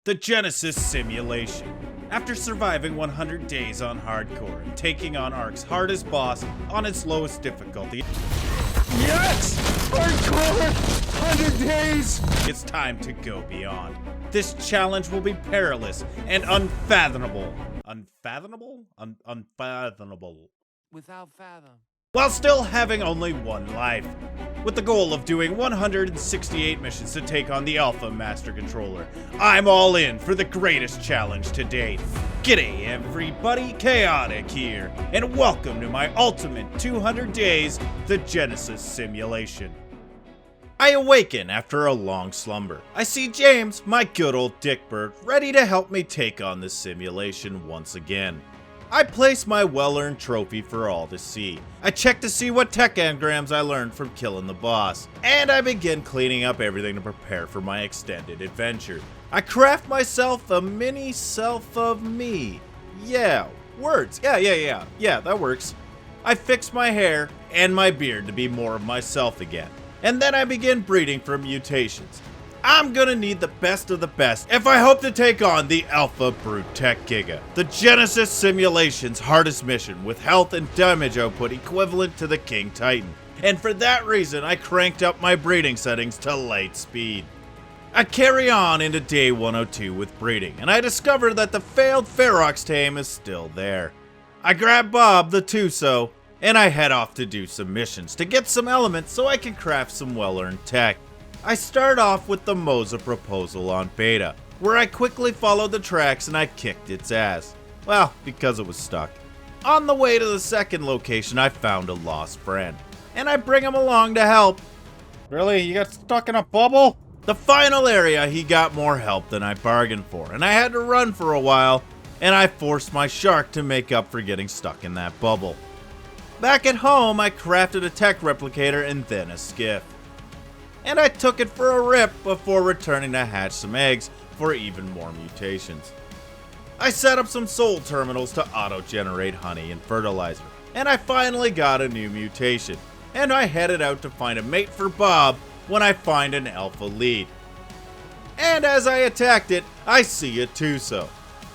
The Genesis simulation. After surviving 100 days on hardcore and taking on Ark's hardest boss on its lowest difficulty, Yes! Hardcore! 100 days! it's time to go beyond. This challenge will be perilous and unfathomable. Unfathomable? Unfathomable. Without fathom. While still having only one life, with the goal of doing 168 missions to take on the Alpha Master Controller. I'm all in for the greatest challenge to date. G'day everybody, Chaotic here, and welcome to my ultimate 200 days, the Genesis simulation. I awaken after a long slumber. I see James, my good old dickbird, ready to help me take on this simulation once again. I place my well-earned trophy for all to see. I check to see what tech engrams I learned from killing the boss. And I begin cleaning up everything to prepare for my extended adventure. I craft myself a mini self of me. Yeah, words. Yeah, that works. I fix my hair and my beard to be more of myself again. And then I begin breeding for mutations. I'm gonna need the best of the best if I hope to take on the Alpha Brute Tech Giga, the Genesis simulation's hardest mission with health and damage output equivalent to the King Titan. And for that reason, I cranked up my breeding settings to light speed. I carry on into day 102 with breeding, and I discover that the failed Ferox tame is still there. I grab Bob, the Tuso, and I head off to do some missions to get some elements so I can craft some well-earned tech. I start off with the Moza proposal on beta, where I quickly followed the tracks and I kicked its ass. Well, because it was stuck. On the way to the second location, I found a lost friend, and I bring him along to help. Really? You got stuck in a bubble? The final area, he got more help than I bargained for, and I had to run for a while, and I forced my shark to make up for getting stuck in that bubble. Back at home, I crafted a tech replicator and then a skiff. And I took it for a rip before returning to hatch some eggs for even more mutations. I set up some soul terminals to auto-generate honey and fertilizer, and I finally got a new mutation, and I headed out to find a mate for Bob when I find an alpha lead. And as I attacked it, I see a Tuso.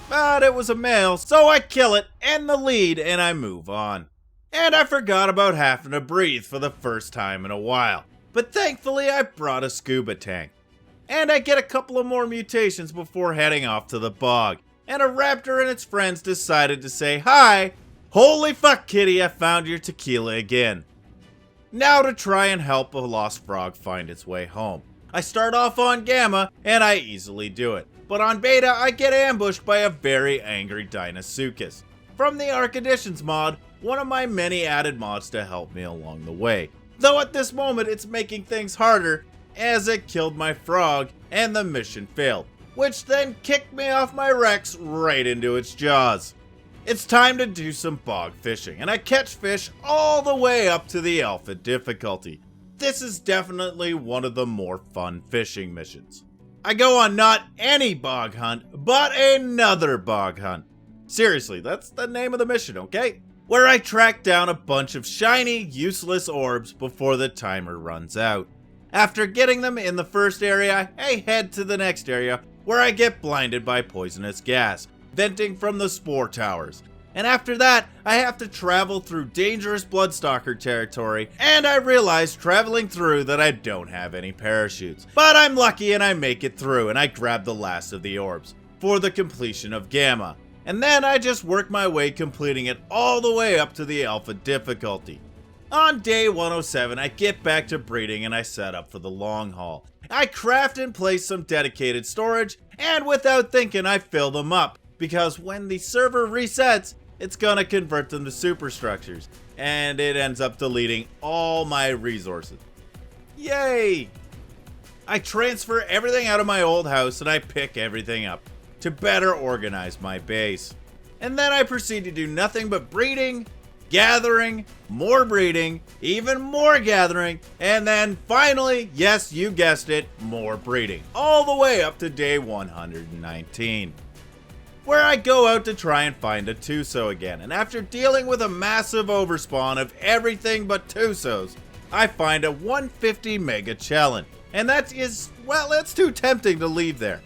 But it was a male, so I kill it and the lead and I move on. And I forgot about having to breathe for the first time in a while. But thankfully, I brought a scuba tank. And I get a couple of more mutations before heading off to the bog. And a raptor and its friends decided to say hi. Holy fuck, kitty, I found your tequila again. Now to try and help a lost frog find its way home. I start off on Gamma, and I easily do it. But on Beta, I get ambushed by a very angry Dinosuchus. From the Ark Editions mod, one of my many added mods to help me along the way. Though at this moment it's making things harder as it killed my frog and the mission failed, which then kicked me off my Rex right into its jaws. It's time to do some bog fishing, and I catch fish all the way up to the alpha difficulty. This is definitely one of the more fun fishing missions. I go on not any bog hunt, but another bog hunt. Seriously, that's the name of the mission, okay? Where I track down a bunch of shiny, useless orbs before the timer runs out. After getting them in the first area, I head to the next area where I get blinded by poisonous gas, venting from the spore towers. And after that, I have to travel through dangerous Bloodstalker territory, and I realize traveling through that I don't have any parachutes. But I'm lucky and I make it through and I grab the last of the orbs for the completion of Gamma. And then I just work my way completing it all the way up to the alpha difficulty. On day 107, I get back to breeding and I set up for the long haul. I craft and place some dedicated storage, and without thinking I fill them up, because when the server resets, it's gonna convert them to superstructures, and it ends up deleting all my resources. Yay! I transfer everything out of my old house and I pick everything up to better organize my base. And then I proceed to do nothing but breeding, gathering, more breeding, even more gathering, and then finally, yes, you guessed it, more breeding. All the way up to day 119. Where I go out to try and find a Tuso again, and after dealing with a massive overspawn of everything but Tusos, I find a 150 mega challenge. And that is, well, it's too tempting to leave there.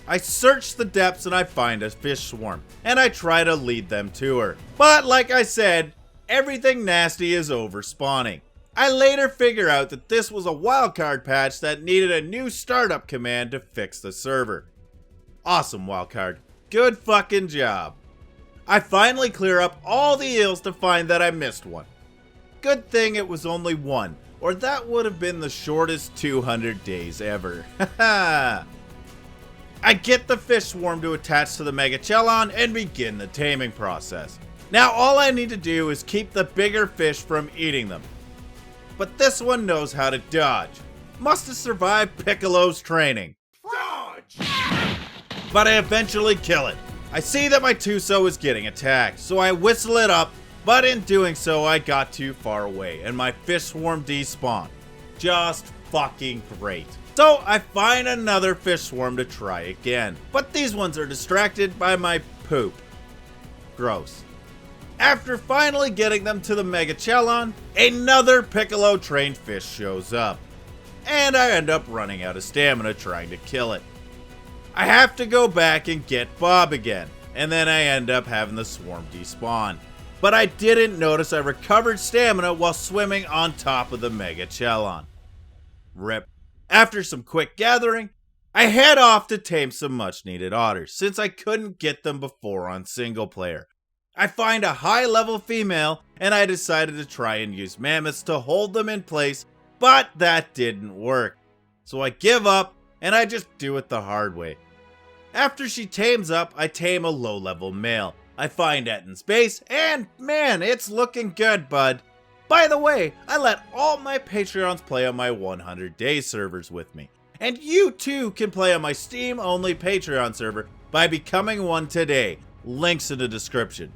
I search the depths and I find a fish swarm, and I try to lead them to her. But like I said, everything nasty is over spawning. I later figure out that this was a wildcard patch that needed a new startup command to fix the server. Awesome, wildcard. Good fucking job. I finally clear up all the eels to find that I missed one. Good thing it was only one, or that would have been the shortest 200 days ever. Haha. I get the fish swarm to attach to the Megachelon and begin the taming process. Now all I need to do is keep the bigger fish from eating them. But this one knows how to dodge. Must have survived Piccolo's training. Dodge! But I eventually kill it. I see that my Tuso is getting attacked, so I whistle it up, but in doing so I got too far away and my fish swarm despawned. Just fucking great. So I find another fish swarm to try again, but these ones are distracted by my poop. Gross. After finally getting them to the Megachelon, another Piccolo trained fish shows up, and I end up running out of stamina trying to kill it. I have to go back and get Bob again, and then I end up having the swarm despawn. But I didn't notice I recovered stamina while swimming on top of the Megachelon. RIP. After some quick gathering, I head off to tame some much needed otters, since I couldn't get them before on single player. I find a high level female, and I decided to try and use mammoths to hold them in place, but that didn't work. So I give up, and I just do it the hard way. After she tames up, I tame a low level male. I find Etton's base, and man, it's looking good, bud. By the way, I let all my Patreons play on my 100-day servers with me. And you too can play on my Steam-only Patreon server by becoming one today. Links in the description.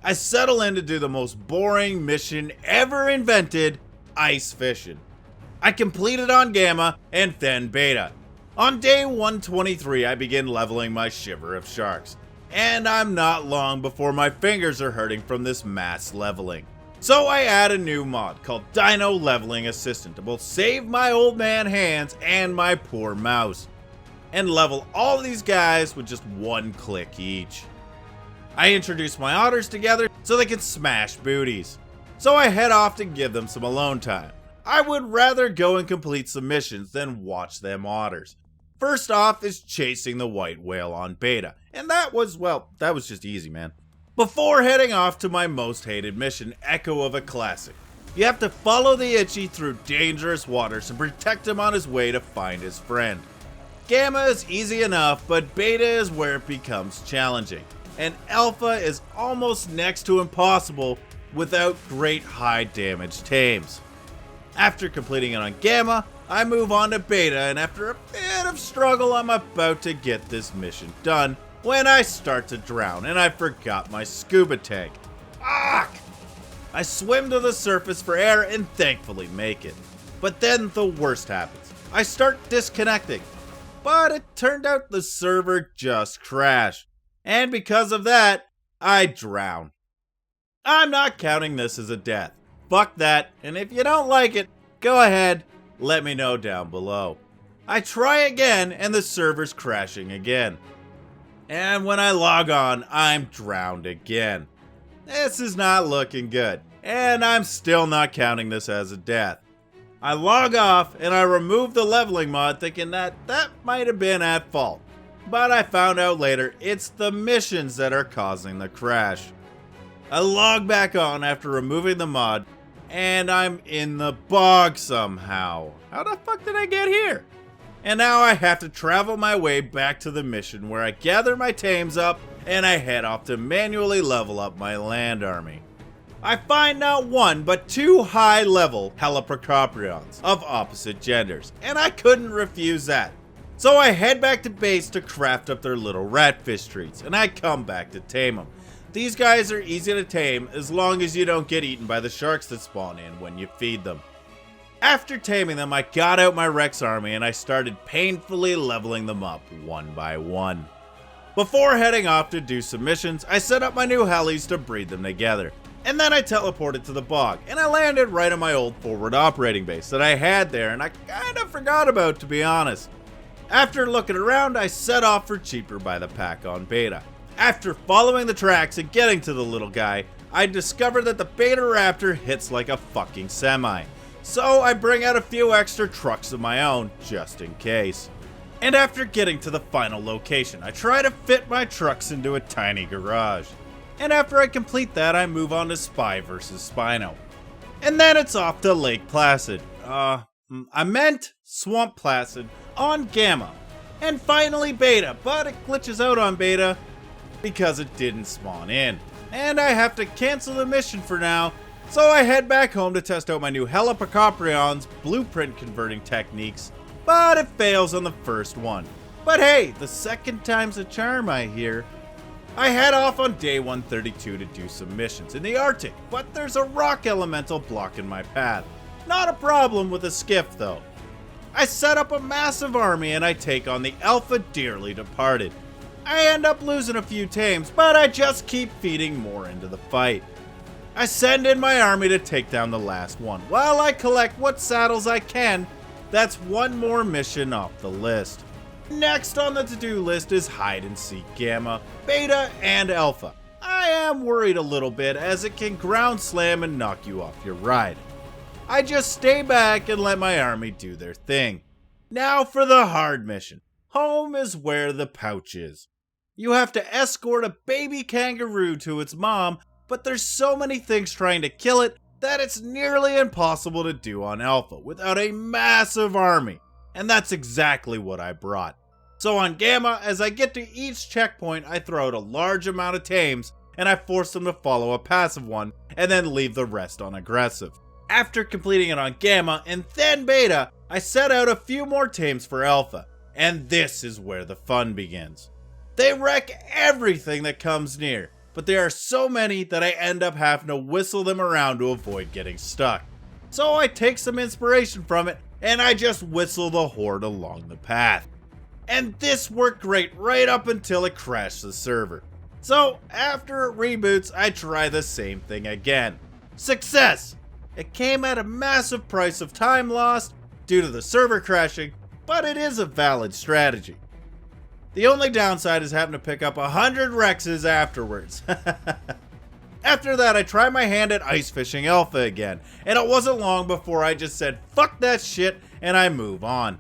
I settle in to do the most boring mission ever invented, ice fishing. I completed on Gamma and then Beta. On day 123, I begin leveling my shiver of sharks. And I'm not long before my fingers are hurting from this mass leveling. So I add a new mod called Dino Leveling Assistant to both save my old man hands and my poor mouse, and level all these guys with just one click each. I introduce my otters together so they can smash booties. So I head off to give them some alone time. I would rather go and complete some missions than watch them otters. First off is chasing the white whale on Beta, and that was just easy, man. Before heading off to my most hated mission, Echo of a Classic. You have to follow the Itchy through dangerous waters and protect him on his way to find his friend. Gamma is easy enough, but Beta is where it becomes challenging. And Alpha is almost next to impossible without great high damage tames. After completing it on Gamma, I move on to Beta, and after a bit of struggle, I'm about to get this mission done when I start to drown and I forgot my scuba tank. Fuck! I swim to the surface for air and thankfully make it. But then the worst happens. I start disconnecting. But it turned out the server just crashed. And because of that, I drown. I'm not counting this as a death. Fuck that, and if you don't like it, go ahead, let me know down below. I try again and the server's crashing again. And when I log on, I'm drowned again. This is not looking good, and I'm still not counting this as a death. I log off and I remove the leveling mod thinking that might have been at fault. But I found out later it's the missions that are causing the crash. I log back on after removing the mod, and I'm in the bog somehow. How the fuck did I get here? And now I have to travel my way back to the mission where I gather my tames up and I head off to manually level up my land army. I find not one but two high level Heliprocoprions of opposite genders, and I couldn't refuse that. So I head back to base to craft up their little ratfish treats, and I come back to tame them. These guys are easy to tame as long as you don't get eaten by the sharks that spawn in when you feed them. After taming them, I got out my Rex army and I started painfully leveling them up one by one. Before heading off to do some missions, I set up my new helis to breed them together. And then I teleported to the bog, and I landed right on my old forward operating base that I had there and I kinda forgot about, to be honest. After looking around, I set off for cheaper by the pack on beta. After following the tracks and getting to the little guy, I discovered that the beta raptor hits like a fucking semi. So I bring out a few extra trucks of my own, just in case. And after getting to the final location, I try to fit my trucks into a tiny garage. And after I complete that, I move on to Spy vs. Spino. And then it's off to Lake Placid. I meant Swamp Placid on Gamma. And finally Beta, but it glitches out on Beta because it didn't spawn in. And I have to cancel the mission for now, so I head back home to test out my new Helipocoprion's blueprint converting techniques, but it fails on the first one. But hey, the second time's a charm, I hear. I head off on day 132 to do some missions in the Arctic, but there's a rock elemental blocking my path. Not a problem with a skiff though. I set up a massive army and I take on the Alpha Dearly Departed. I end up losing a few tames, but I just keep feeding more into the fight. I send in my army to take down the last one, while I collect what saddles I can. That's one more mission off the list. Next on the to-do list is Hide and Seek Gamma, Beta, and Alpha. I am worried a little bit as it can ground slam and knock you off your ride. I just stay back and let my army do their thing. Now for the hard mission. Home is where the pouch is. You have to escort a baby kangaroo to its mom, but there's so many things trying to kill it that it's nearly impossible to do on Alpha without a massive army. And that's exactly what I brought. So on Gamma, as I get to each checkpoint, I throw out a large amount of tames and I force them to follow a passive one and then leave the rest on aggressive. After completing it on Gamma and then Beta, I set out a few more tames for Alpha. And this is where the fun begins. They wreck everything that comes near, but there are so many that I end up having to whistle them around to avoid getting stuck. So I take some inspiration from it and I just whistle the horde along the path. And this worked great right up until it crashed the server. So after it reboots, I try the same thing again. Success! It came at a massive price of time lost due to the server crashing, but it is a valid strategy. The only downside is having to pick up 100 Rexes afterwards. After that, I try my hand at ice fishing Alpha again, and it wasn't long before I just said fuck that shit and I move on.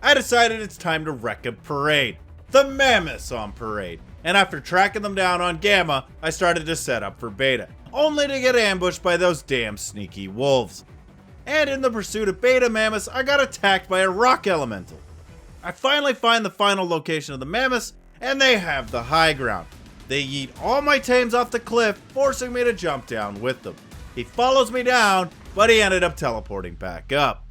I decided it's time to wreck a parade. The Mammoths on parade. And after tracking them down on Gamma, I started to set up for Beta, only to get ambushed by those damn sneaky wolves. And in the pursuit of Beta Mammoths, I got attacked by a rock elemental. I finally find the final location of the Mammoths, and they have the high ground. They yeet all my tames off the cliff, forcing me to jump down with them. He follows me down, but he ended up teleporting back up.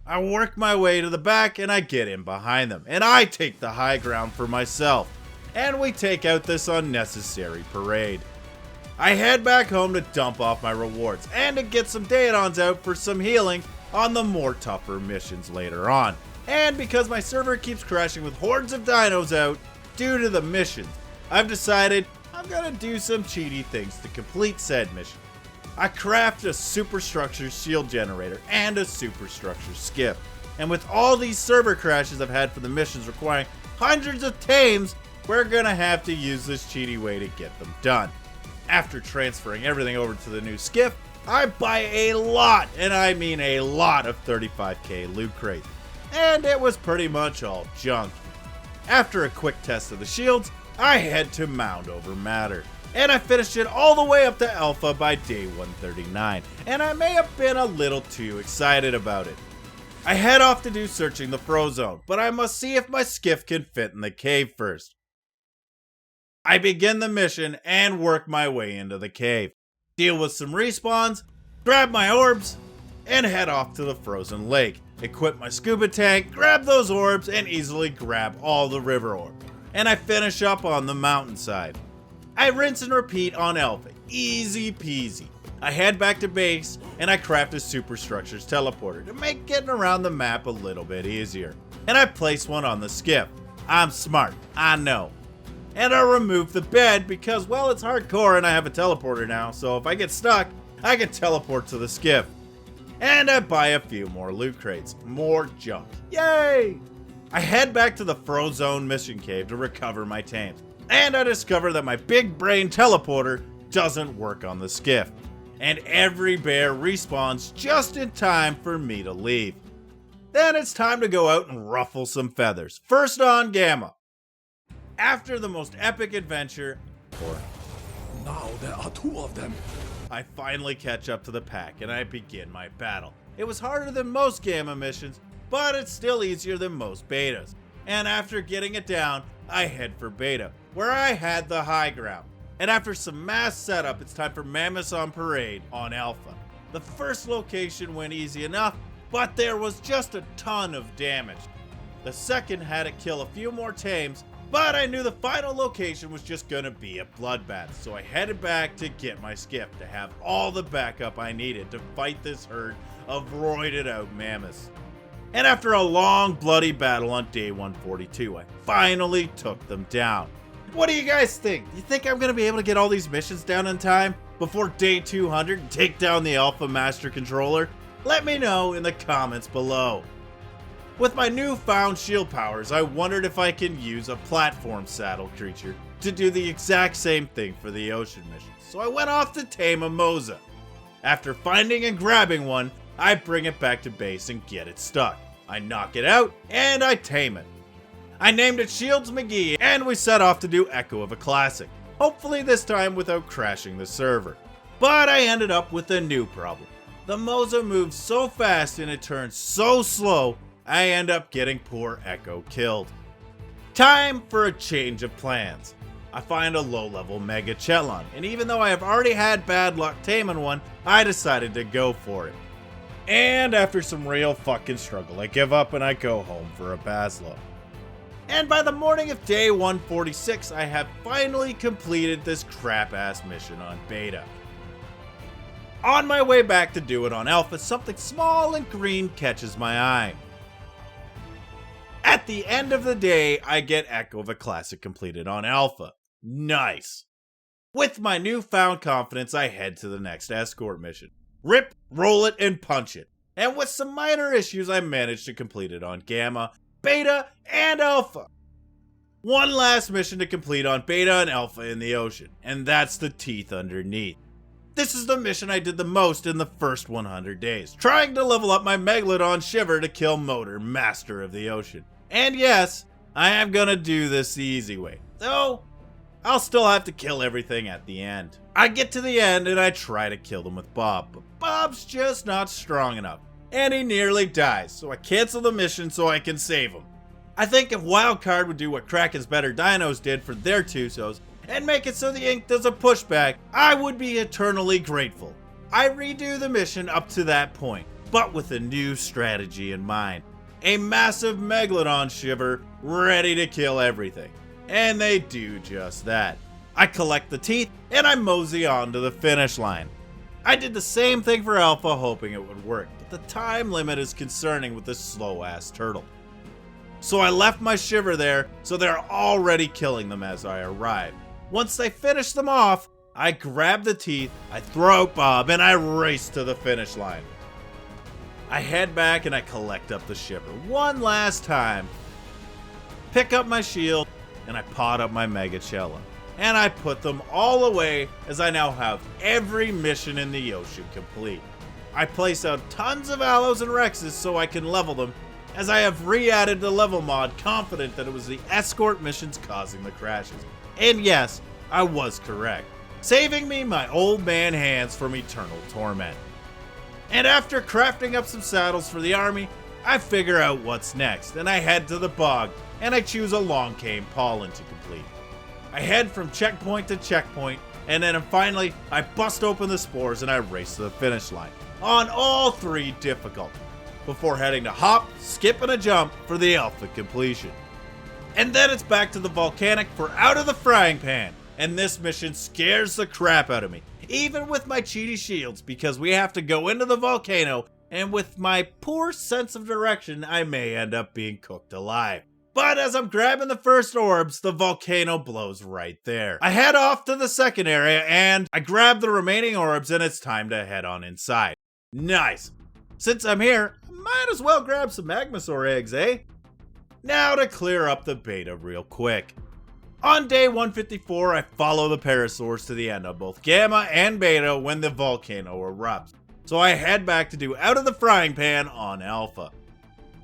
I work my way to the back, and I get in behind them, and I take the high ground for myself. And we take out this unnecessary parade. I head back home to dump off my rewards, and to get some Daedons out for some healing on the more tougher missions later on. And because my server keeps crashing with hordes of dinos out due to the missions, I've decided I'm gonna do some cheaty things to complete said mission. I craft a superstructure shield generator and a superstructure skiff. And with all these server crashes I've had for the missions requiring hundreds of tames, we're gonna have to use this cheaty way to get them done. After transferring everything over to the new skiff, I buy a lot, and I mean a lot of 35k loot crates. And it was pretty much all junk. After a quick test of the shields, I head to Mound over Matter. And I finished it all the way up to Alpha by day 139, and I may have been a little too excited about it. I head off to do searching the Frozone, but I must see if my skiff can fit in the cave first. I begin the mission and work my way into the cave, deal with some respawns, grab my orbs, and head off to the frozen lake. Equip my scuba tank, grab those orbs, and easily grab all the river orbs. And I finish up on the mountainside. I rinse and repeat on Alpha, easy peasy. I head back to base, and I craft a superstructures teleporter to make getting around the map a little bit easier. And I place one on the skiff. I'm smart, I know. And I remove the bed because, well, it's hardcore and I have a teleporter now, so if I get stuck, I can teleport to the skiff. And I buy a few more loot crates. More junk. Yay! I head back to the Frozone mission cave to recover my tames, and I discover that my big brain teleporter doesn't work on the skiff, and every bear respawns just in time for me to leave. Then it's time to go out and ruffle some feathers, first on Gamma. After the most epic adventure, or Now there are two of them. I finally catch up to the pack and I begin my battle. It was harder than most Gamma missions, but it's still easier than most betas. And after getting it down, I head for beta, where I had the high ground. And after some mass setup, it's time for Mammoths on Parade on Alpha. The first location went easy enough, but there was just a ton of damage. The second had to kill a few more tames, but I knew the final location was just gonna be a bloodbath, so I headed back to get my skiff to have all the backup I needed to fight this herd of roided out mammoths. And after a long bloody battle on day 142, I finally took them down. What do you guys think? Do you think I'm gonna be able to get all these missions down in time before day 200 and take down the Alpha Master Controller? Let me know in the comments below. With my newfound shield powers, I wondered if I can use a platform saddle creature to do the exact same thing for the ocean mission. So I went off to tame a Moza. After finding and grabbing one, I bring it back to base and get it stuck. I knock it out and I tame it. I named it Shields McGee and we set off to do Echo of a Classic. Hopefully this time without crashing the server. But I ended up with a new problem. The Moza moves so fast and it turns so slow, I end up getting poor Echo killed. Time for a change of plans. I find a low-level Mega Chetlon, and even though I have already had bad luck taming one, I decided to go for it. And after some real fucking struggle, I give up and I go home for a Baslo. And by the morning of day 146, I have finally completed this crap-ass mission on beta. On my way back to do it on Alpha, something small and green catches my eye. At the end of the day, I get Echo of a Classic completed on Alpha. Nice. With my newfound confidence, I head to the next escort mission. Rip, roll it, and punch it. And with some minor issues, I managed to complete it on Gamma, Beta, and Alpha. One last mission to complete on Beta and Alpha in the ocean, and that's the teeth underneath. This is the mission I did the most in the first 100 days, trying to level up my Megalodon Shiver to kill Motor, Master of the Ocean. And yes, I am gonna do this the easy way, though I'll still have to kill everything at the end. I get to the end and I try to kill them with Bob, but Bob's just not strong enough, and he nearly dies, so I cancel the mission so I can save him. I think if Wildcard would do what Kraken's Better Dinos did for their Tusos, and make it so the ink does a pushback, I would be eternally grateful. I redo the mission up to that point, but with a new strategy in mind. A massive Megalodon Shiver ready to kill everything. And they do just that. I collect the teeth and I mosey on to the finish line. I did the same thing for Alpha hoping it would work, but the time limit is concerning with this slow ass turtle. So I left my Shiver there so they're already killing them as I arrive. Once they finish them off, I grab the teeth, I throw out Bob, and I race to the finish line. I head back and I collect up the Shiver one last time, pick up my shield, and I pot up my Mega Cella. And I put them all away as I now have every mission in the ocean complete. I place out tons of Aloes and Rexes so I can level them, as I have re-added the level mod confident that it was the escort missions causing the crashes. And yes, I was correct, saving me my old man hands from eternal torment. And after crafting up some saddles for the army, I figure out what's next, and I head to the bog, and I choose a long cane pollen to complete. I head from checkpoint to checkpoint, and then finally, I bust open the spores and I race to the finish line, on all 3 difficult, before heading to hop, skip, and a jump for the Alpha completion. And then it's back to the volcanic for Out of the Frying Pan, and this mission scares the crap out of me, even with my cheaty shields, because we have to go into the volcano, and with my poor sense of direction, I may end up being cooked alive. But as I'm grabbing the first orbs, the volcano blows right there. I head off to the second area, and I grab the remaining orbs, and it's time to head on inside. Nice! Since I'm here, I might as well grab some Magmasaur eggs, eh? Now to clear up the beta real quick. On day 154, I follow the parasaurs to the end of both Gamma and Beta when the volcano erupts. So I head back to do Out of the Frying Pan on Alpha.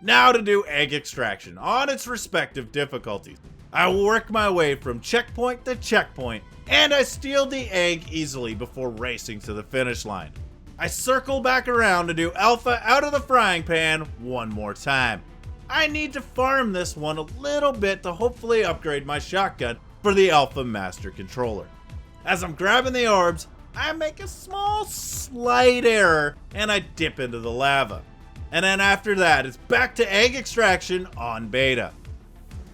Now to do Egg Extraction on its respective difficulties. I work my way from checkpoint to checkpoint, and I steal the egg easily before racing to the finish line. I circle back around to do Alpha Out of the Frying Pan one more time. I need to farm this one a little bit to hopefully upgrade my shotgun for the Alpha Master Controller. As I'm grabbing the orbs, I make a slight error and I dip into the lava. And then after that, it's back to Egg Extraction on Beta.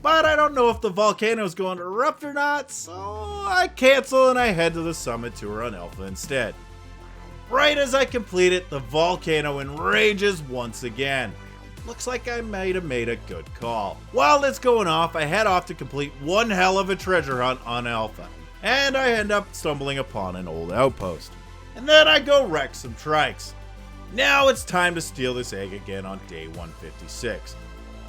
But I don't know if the volcano is going to erupt or not, so I cancel and I head to the summit tour on Alpha instead. Right as I complete it, the volcano enrages once again. Looks like I might have made a good call. While it's going off, I head off to complete one hell of a treasure hunt on Alpha, and I end up stumbling upon an old outpost. And then I go wreck some trikes. Now it's time to steal this egg again on day 156.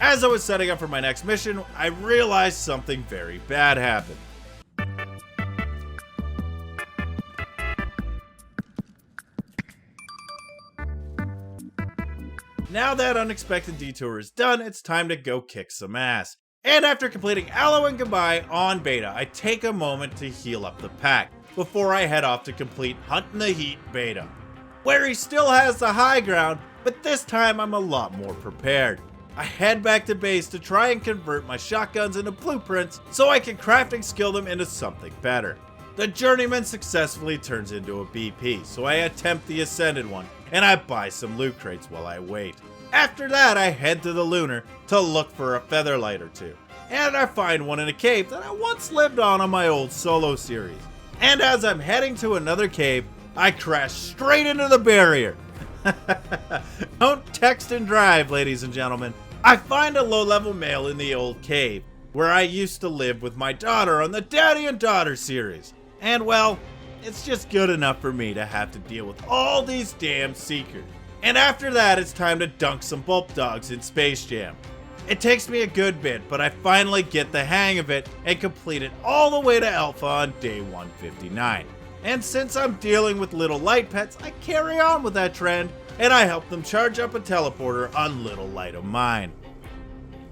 As I was setting up for my next mission, I realized something very bad happened. Now that unexpected detour is done, it's time to go kick some ass. And after completing Aloe and Goodbye on Beta, I take a moment to heal up the pack before I head off to complete Hunt in the Heat Beta, where he still has the high ground, but this time I'm a lot more prepared. I head back to base to try and convert my shotguns into blueprints so I can crafting skill them into something better. The Journeyman successfully turns into a BP, so I attempt the Ascended one, and I buy some loot crates while I wait. After that, I head to the Lunar to look for a featherlight or two, and I find one in a cave that I once lived on my old solo series. And as I'm heading to another cave, I crash straight into the barrier. Don't text and drive, ladies and gentlemen. I find a low-level male in the old cave, where I used to live with my daughter on the Daddy and Daughter series. And well, it's just good enough for me to have to deal with all these damn seekers. And after that, it's time to dunk some Bulp Dogs in Space Jam. It takes me a good bit, but I finally get the hang of it and complete it all the way to Alpha on day 159. And since I'm dealing with little light pets, I carry on with that trend, and I help them charge up a teleporter on Little Light of Mine.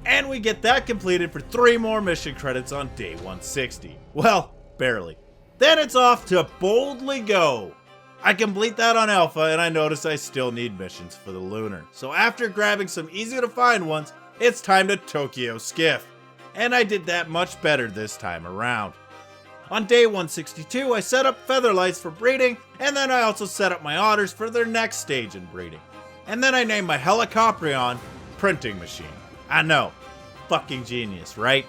And we get that completed for 3 more mission credits on day 160. Well, barely. Then it's off to Boldly Go. I complete that on Alpha, and I notice I still need missions for the Lunar. So after grabbing some easy to find ones, it's time to Tokyo Skiff. And I did that much better this time around. On day 162, I set up Featherlights for breeding, and then I also set up my otters for their next stage in breeding. And then I named my Helicoprion Printing Machine. I know, fucking genius, right?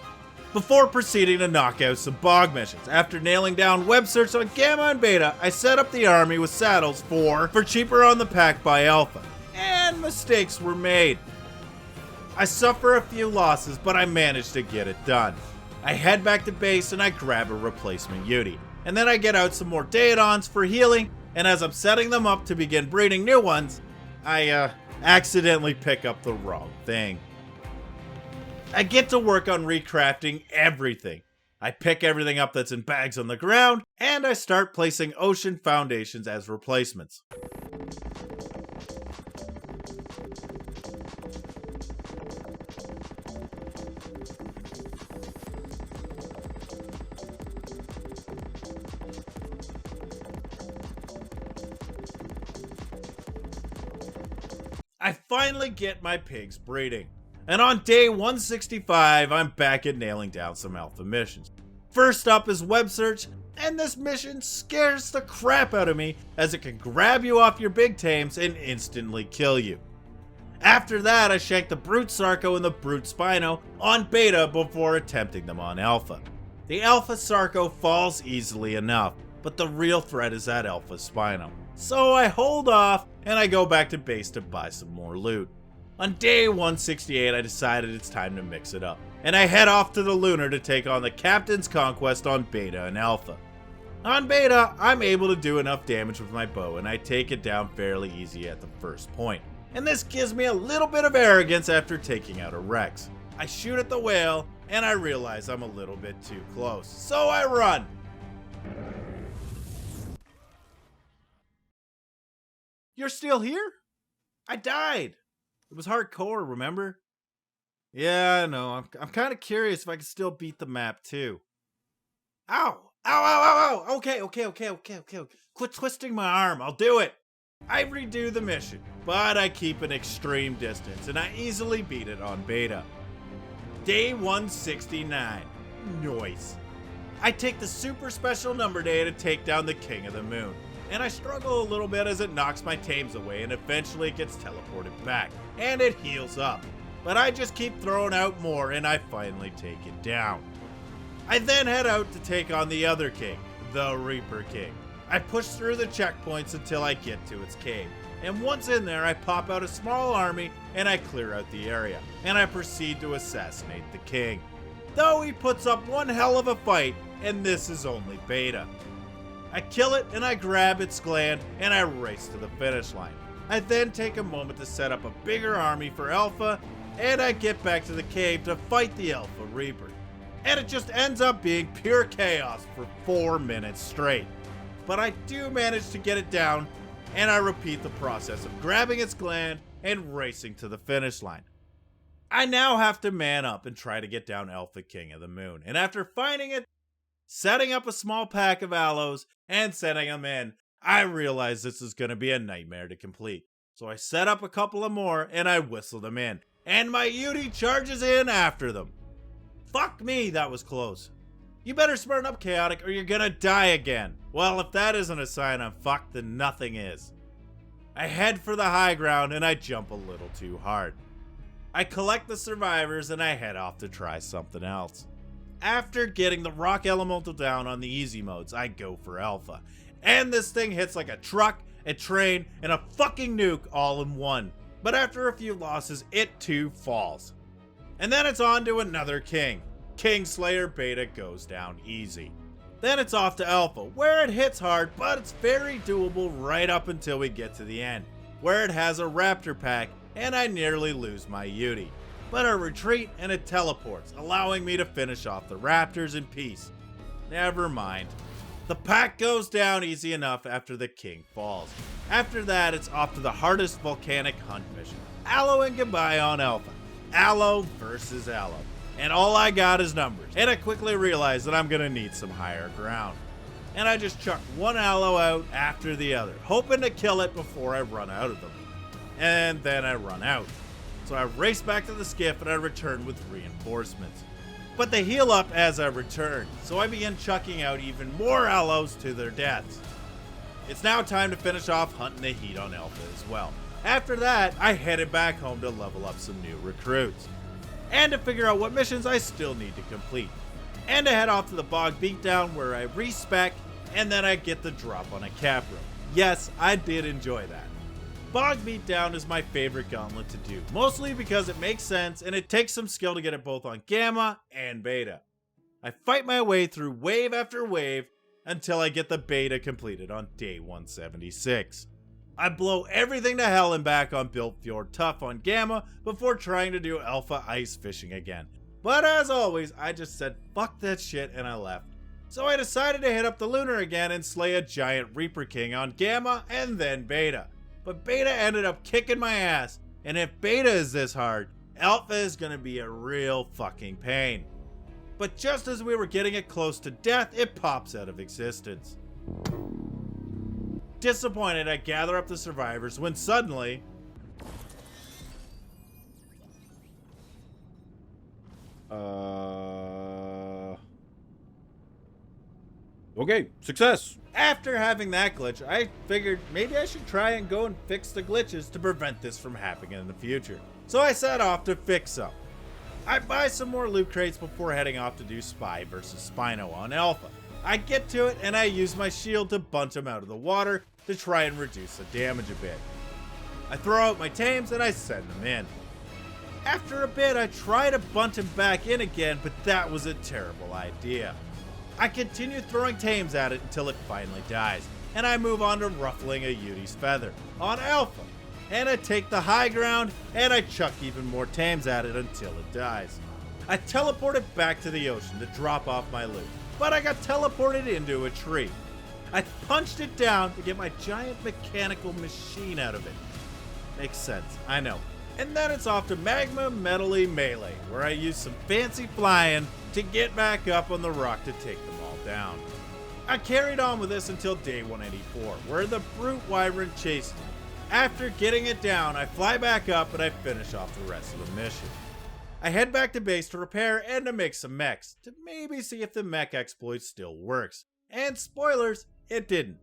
Before proceeding to knock out some bog missions. After nailing down web search on Gamma and Beta, I set up the army with saddles for cheaper on the pack by Alpha. And mistakes were made. I suffer a few losses, but I managed to get it done. I head back to base and I grab a replacement Yudi. And then I get out some more Daedons for healing, and as I'm setting them up to begin breeding new ones, I accidentally pick up the wrong thing. I get to work on recrafting everything. I pick everything up that's in bags on the ground, and I start placing ocean foundations as replacements. I finally get my pigs breeding. And on day 165, I'm back at nailing down some alpha missions. First up is web search, and this mission scares the crap out of me as it can grab you off your big tames and instantly kill you. After that, I shank the Brute Sarco and the Brute Spino on beta before attempting them on alpha. The Alpha Sarco falls easily enough, but the real threat is that Alpha Spino. So I hold off and I go back to base to buy some more loot. On day 168, I decided it's time to mix it up, and I head off to the Lunar to take on the Captain's Conquest on Beta and Alpha. On Beta, I'm able to do enough damage with my bow, and I take it down fairly easy at the first point. And this gives me a little bit of arrogance after taking out a Rex. I shoot at the whale, and I realize I'm a little bit too close, so I run. You're still here? I died. It was hardcore, remember? Yeah, I know. I'm kind of curious if I can still beat the map, too. Ow! Ow, ow, ow, ow! Okay. Quit twisting my arm. I'll do it. I redo the mission, but I keep an extreme distance, and I easily beat it on beta. Day 169. Nice. I take the super special number day to take down the King of the Moon, and I struggle a little bit as it knocks my tames away and eventually it gets teleported back, and it heals up. But I just keep throwing out more and I finally take it down. I then head out to take on the other king, the Reaper King. I push through the checkpoints until I get to its cave, and once in there I pop out a small army and I clear out the area, and I proceed to assassinate the king. Though he puts up one hell of a fight, and this is only beta. I kill it and I grab its gland and I race to the finish line. I then take a moment to set up a bigger army for Alpha, and I get back to the cave to fight the Alpha Reaper. And it just ends up being pure chaos for 4 minutes straight. But I do manage to get it down, and I repeat the process of grabbing its gland and racing to the finish line. I now have to man up and try to get down Alpha King of the Moon, and after finding it, setting up a small pack of aloes, and sending them in, I realize this is going to be a nightmare to complete. So I set up a couple of more, and I whistle them in, and my Yudi charges in after them. Fuck me, that was close. You better smarten up, Chaotic, or you're gonna die again. Well, if that isn't a sign I'm fucked, then nothing is. I head for the high ground, and I jump a little too hard. I collect the survivors, and I head off to try something else. After getting the rock elemental down on the easy modes, I go for Alpha. And this thing hits like a truck, a train, and a fucking nuke all in one. But after a few losses, it too falls. And then it's on to another king. Kingslayer Beta goes down easy. Then it's off to Alpha, where it hits hard, but it's very doable right up until we get to the end, where it has a raptor pack, and I nearly lose my Yudi. But I retreat and it teleports, allowing me to finish off the raptors in peace. Never mind. The pack goes down easy enough after the king falls. After that, it's off to the hardest volcanic hunt mission. Aloe and goodbye on Alpha. Aloe versus Aloe. And all I got is numbers. And I quickly realize that I'm gonna need some higher ground. And I just chuck one aloe out after the other, hoping to kill it before I run out of them. And then I run out. So I race back to the skiff and I return with reinforcements. But they heal up as I return, so I begin chucking out even more aloes to their deaths. It's now time to finish off hunting the heat on Alpha as well. After that, I headed back home to level up some new recruits. And to figure out what missions I still need to complete. And to head off to the Bog Beatdown where I respec, and then I get the drop on a Capra. Yes, I did enjoy that. Bog Beatdown is my favorite gauntlet to do, mostly because it makes sense and it takes some skill to get it both on Gamma and Beta. I fight my way through wave after wave until I get the Beta completed on day 176. I blow everything to hell and back on Built Fjord Tough on Gamma before trying to do Alpha ice fishing again. But as always, I just said fuck that shit and I left. So I decided to hit up the Lunar again and slay a giant Reaper King on Gamma and then Beta. But Beta ended up kicking my ass, and if Beta is this hard, Alpha is gonna be a real fucking pain. But just as we were getting it close to death, it pops out of existence. Disappointed, I gather up the survivors when suddenly... Okay, success. After having that glitch, I figured maybe I should try and go and fix the glitches to prevent this from happening in the future. So I set off to fix some. I buy some more loot crates before heading off to do Spy versus Spino on Alpha. I get to it and I use my shield to bunch him out of the water to try and reduce the damage a bit. I throw out my tames and I send them in. After a bit, I try to bunt him back in again, but that was a terrible idea. I continue throwing tames at it until it finally dies, and I move on to ruffling a Yudi's feather on Alpha. And I take the high ground, and I chuck even more tames at it until it dies. I teleported back to the ocean to drop off my loot, but I got teleported into a tree. I punched it down to get my giant mechanical machine out of it. Makes sense, I know. And then it's off to Magma Metally Melee, where I use some fancy flying to get back up on the rock to take them all down. I carried on with this until day 184, where the Brute Wyvern chased me. After getting it down, I fly back up and I finish off the rest of the mission. I head back to base to repair and to make some mechs, to maybe see if the mech exploit still works. And spoilers, it didn't.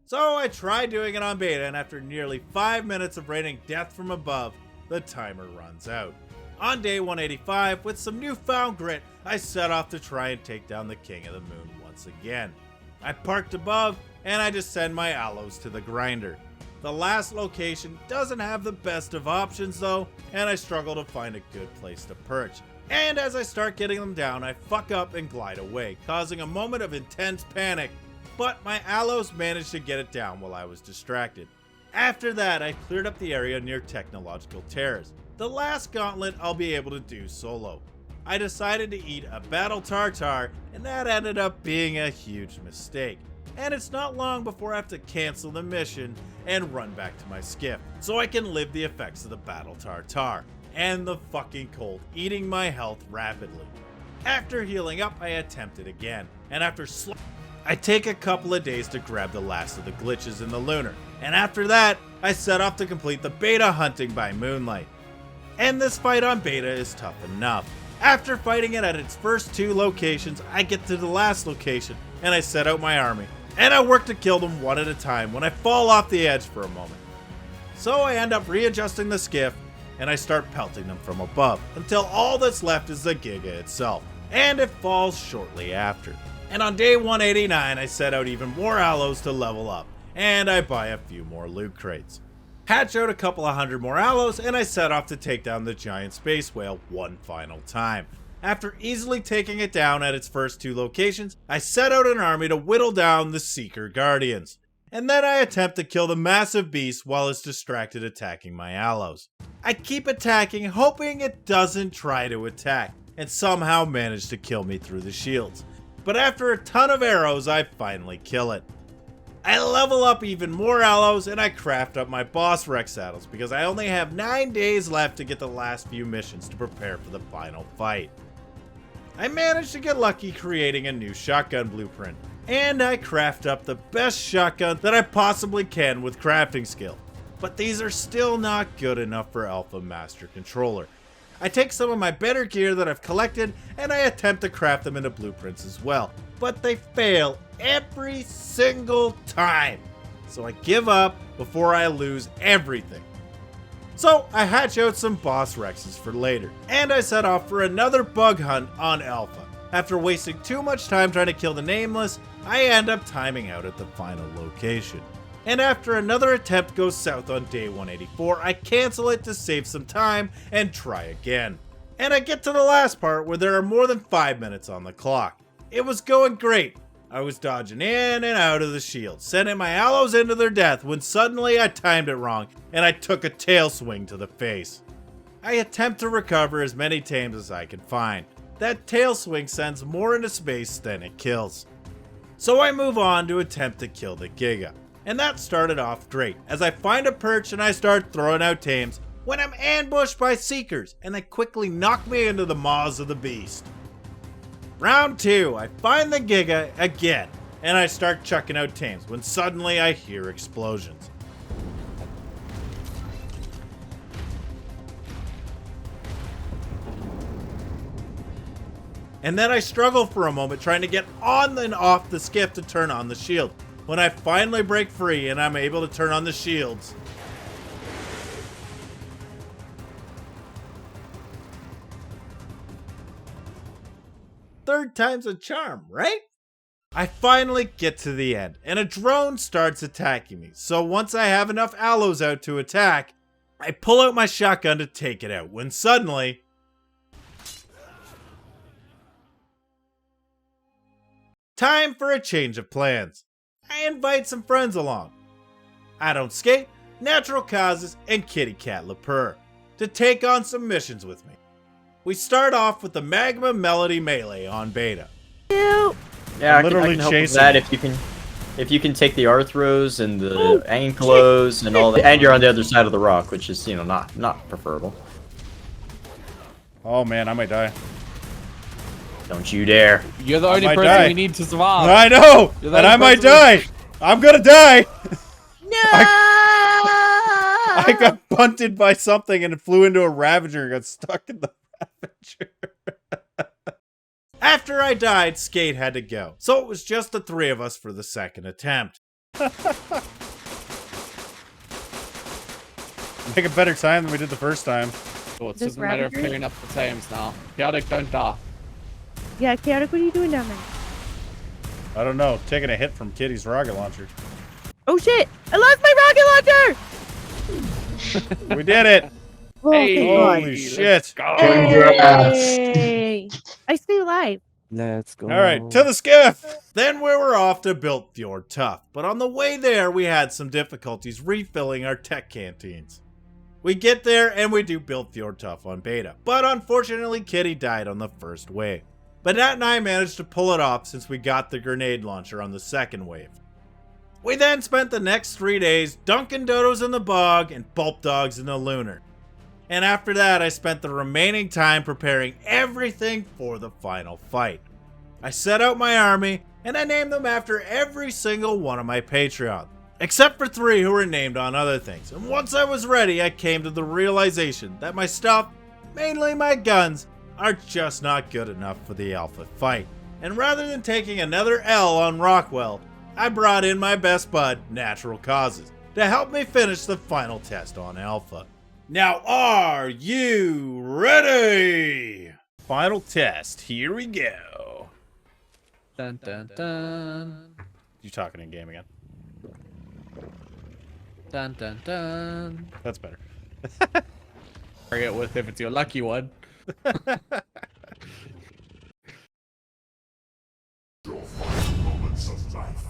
So I tried doing it on beta, and after nearly 5 minutes of raining death from above, the timer runs out. On day 185, with some newfound grit, I set off to try and take down the King of the Moon once again. I parked above, and I just send my allos to the grinder. The last location doesn't have the best of options though, and I struggle to find a good place to perch. And as I start getting them down, I fuck up and glide away, causing a moment of intense panic, but my allos managed to get it down while I was distracted. After that, I cleared up the area near Technological Terrace, the last gauntlet I'll be able to do solo. I decided to eat a battle tartar, and that ended up being a huge mistake. And it's not long before I have to cancel the mission and run back to my skiff, so I can live the effects of the battle tartar and the fucking cold eating my health rapidly. After healing up, I attempt it again, and after I take a couple of days to grab the last of the glitches in the lunar, and after that, I set off to complete the beta hunting by moonlight. And this fight on beta is tough enough. After fighting it at its first 2 locations, I get to the last location, and I set out my army. And I work to kill them one at a time when I fall off the edge for a moment. So I end up readjusting the skiff, and I start pelting them from above, until all that's left is the Giga itself, and it falls shortly after. And on day 189, I set out even more allos to level up, and I buy a few more loot crates. Hatch out a couple of hundred more allos, and I set off to take down the giant space whale one final time. After easily taking it down at its first 2 locations, I set out an army to whittle down the Seeker Guardians. And then I attempt to kill the massive beast while it's distracted attacking my allos. I keep attacking, hoping it doesn't try to attack, and somehow manage to kill me through the shields. But after a ton of arrows, I finally kill it. I level up even more allos, and I craft up my boss Rex saddles because I only have 9 days left to get the last few missions to prepare for the final fight. I managed to get lucky creating a new shotgun blueprint, and I craft up the best shotgun that I possibly can with crafting skill. But these are still not good enough for Alpha Master Controller. I take some of my better gear that I've collected and I attempt to craft them into blueprints as well, but they fail every single time. So I give up before I lose everything. So I hatch out some boss Rexes for later, and I set off for another bug hunt on Alpha. After wasting too much time trying to kill the Nameless, I end up timing out at the final location. And after another attempt goes south on day 184, I cancel it to save some time and try again. And I get to the last part where there are more than 5 minutes on the clock. It was going great. I was dodging in and out of the shield, sending my allos into their death when suddenly I timed it wrong and I took a tail swing to the face. I attempt to recover as many tames as I can find. That tail swing sends more into space than it kills. So I move on to attempt to kill the Giga. And that started off great, as I find a perch and I start throwing out tames when I'm ambushed by Seekers and they quickly knock me into the maws of the beast. Round 2, I find the Giga again, and I start chucking out tames when suddenly I hear explosions. And then I struggle for a moment trying to get on and off the skiff to turn on the shield. When I finally break free and I'm able to turn on the shields, third time's a charm, right? I finally get to the end, and a drone starts attacking me. So once I have enough allos out to attack, I pull out my shotgun to take it out, when suddenly time for a change of plans. I invite some friends along. I Don't Skate, Natural Causes, and Kitty Cat LaPurr to take on some missions with me. We start off with the Magma Melody Melee on beta. Yeah, I literally can help with chasing that it. if you can take the Arthros and the Ankylos and all that, and you're on the other side of the rock, which is not preferable. Oh man, I might die. Don't you dare! You're the only might person die. we need to survive. I know, You're the and only I might person die. I'm gonna die. No! I got bunted by something and it flew into a Ravager and got stuck in the Ravager. After I died, Skate had to go, so it was just the 3 of us for the second attempt. Make a better time than we did the first time. So it's This just a matter of Ravager? clearing up the Thames now. Chaotic, don't die. Yeah, Chaotic, what are you doing down there? I don't know, taking a hit from Kitty's rocket launcher. Oh shit! I lost my rocket launcher! We did it! Oh, Hey, thank God. Holy shit! Go. Hey! I stay alive. Let's go. Alright, to the skiff! Then we were off to Built Fjord Tough, but on the way there we had some difficulties refilling our tech canteens. We get there and we do Built Fjord Tough on beta, but unfortunately Kitty died on the first wave. But Nat and I managed to pull it off since we got the grenade launcher on the second wave. We then spent the next 3 days dunking dodos in the bog and pulp dogs in the lunar. And after that I spent the remaining time preparing everything for the final fight. I set out my army and I named them after every single one of my Patreons, except for 3 who were named on other things. And once I was ready, I came to the realization that my stuff, mainly my guns, are just not good enough for the alpha fight. And rather than taking another L on Rockwell, I brought in my best bud, Natural Causes, to help me finish the final test on alpha. Now are you ready? Final test, here we go. Dun, dun, dun. You talking in game again. Dun, dun, dun. That's better. Target with if it's your lucky one. Your final moments of life.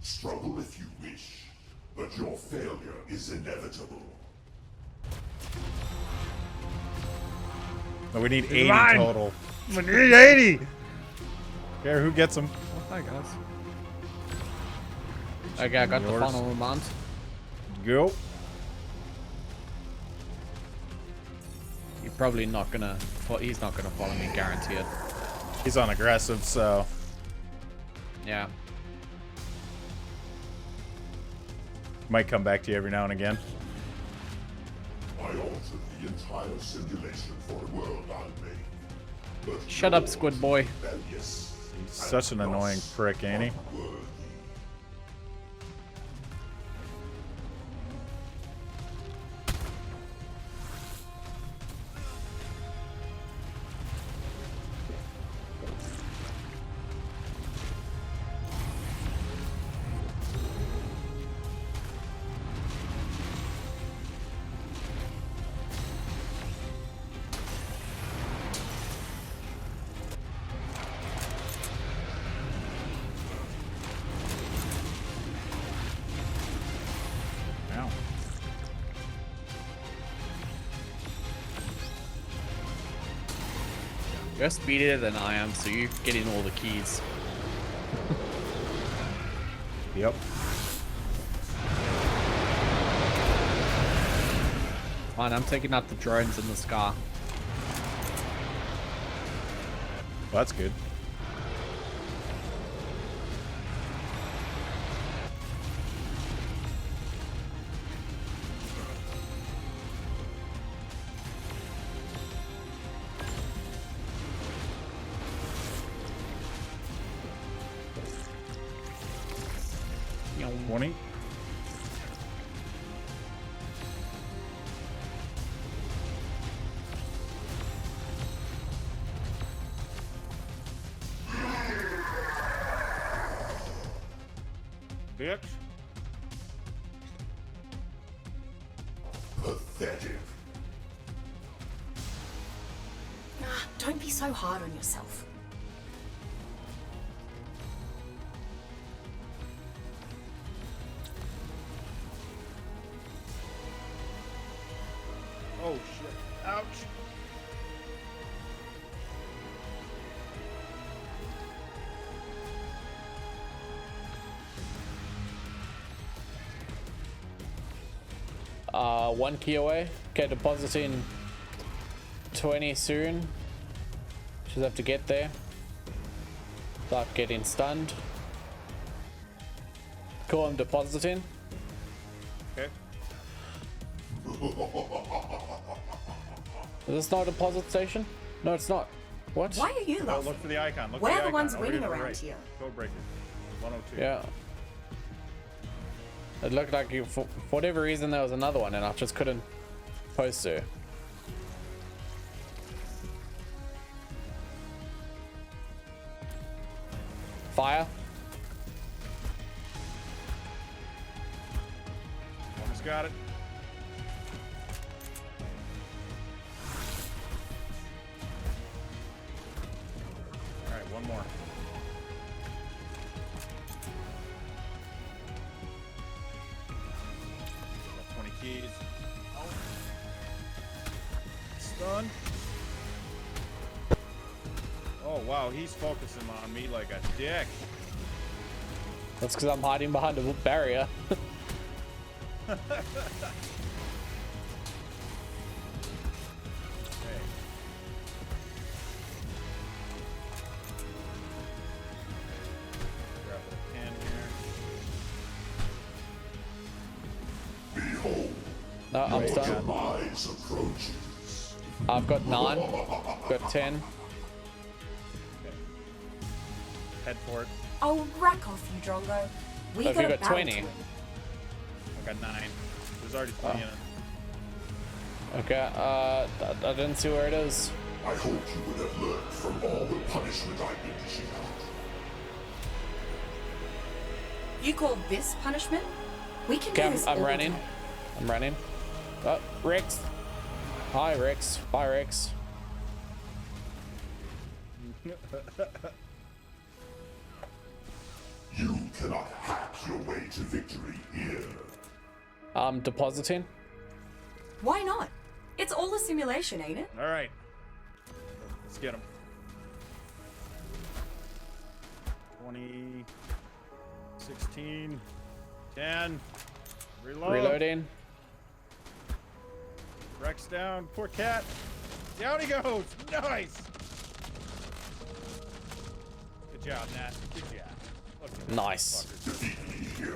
Struggle if you wish, but your failure is inevitable. No, we need 80 mine. total. We need 80! Care who gets them. Oh, hi guys. Okay, I got the Yours. final remand. Go. He's probably not gonna. He's not gonna follow me, guarantee it. He's on aggressive, so Yeah. might come back to you every now and again. I altered the entire simulation for a world I made. But Shut up, Squid Boy. rebellious He's such an annoying prick, ain't he? worthy. Ow. You're speedier than I am, so you're getting all the keys. Yep. Fine, I'm taking out the drones in the sky. Well, that's good. You know, 20. Bitch. Pathetic. Don't be so hard on yourself. Oh shit. Ouch. 1 key away. Okay, depositing 20 soon. Just have to get there. Start getting stunned. Cool, I'm depositing. Okay. Is this not a deposit station? No, it's not. What? Why are you Oh, laughing? look for the icon. Look We're for the the icon. ones Over winning to the around right. here. Code Breaker. 102. Yeah. It looked like you, for whatever reason, there was another one, and I just couldn't post to. Fire. Almost got it. All right, one more. Got 20 keys. Stun. Oh wow, he's focusing on me like a dick. That's because I'm hiding behind a barrier. Hey. Grab a pen here. Behold, No, I'm your stunned. demise approaches. I've got 9. Got 10. Head for it. Oh, rack off, you Drongo. We So if got you a got battle 20. to win. I got 9. There's already 20 in it. Okay, I didn't see where it is. I hope you would have learned from all the punishment I've been dishing out. You call this punishment? We can do Okay, this I'm all running. day. I'm running. Oh, Rex. Hi, Rex. Bye, Rex. You cannot hack your way to victory here. I'm depositing. Why not? It's all a simulation, ain't it? All right. Let's get him. 20, 16, 10. Reload. Reloading. Rex down. Poor cat. Down he goes. Nice. Good job, Nat. Good job. Look at those Nice. fuckers. Defeat me here,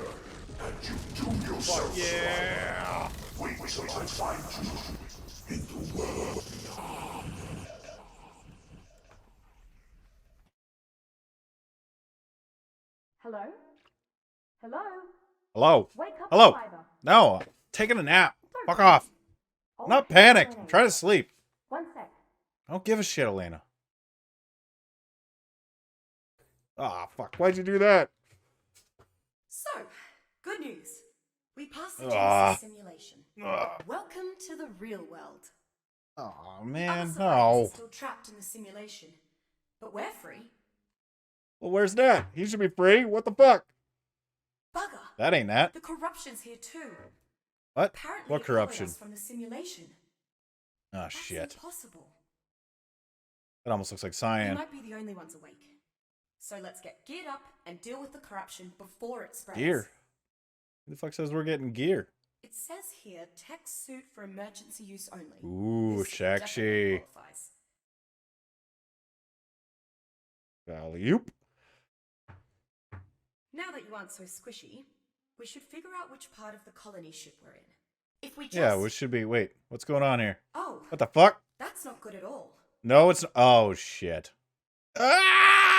and you doom yourself. Fuck yeah. Wait till I find you in the world beyond. Hello? Hello? Hello. Wake up, Hello. survivor. No, I'm taking a nap. Fuck off. I'm not panicked. I'm trying to sleep. 1 sec. I don't give a shit, Elena. Ah, fuck. Why'd you do that? So, good news. We passed the Ah. Genesis simulation. Ah. Welcome to the real world. Oh, Other man. survivors No. are still trapped in the simulation, but we're free. Well, where's that? He should be free. What the fuck? Bugger. That ain't that. The corruption's here too. What? Apparently What it followed corruption? us from the simulation. Oh, That's shit. impossible. That almost looks like We cyan. might be the only ones awake. So let's get geared up and deal with the corruption before it spreads. Gear. Who the fuck says we're getting gear? It says here, tech suit for emergency use only. Ooh, This definitely sexy. qualifies. Alley-oop. Now that you aren't so squishy, we should figure out which part of the colony ship we're in. If we just... Yeah, we should be. Wait, what's going on here? Oh, What the fuck? that's not good at all. No, it's. Oh, shit. Ah!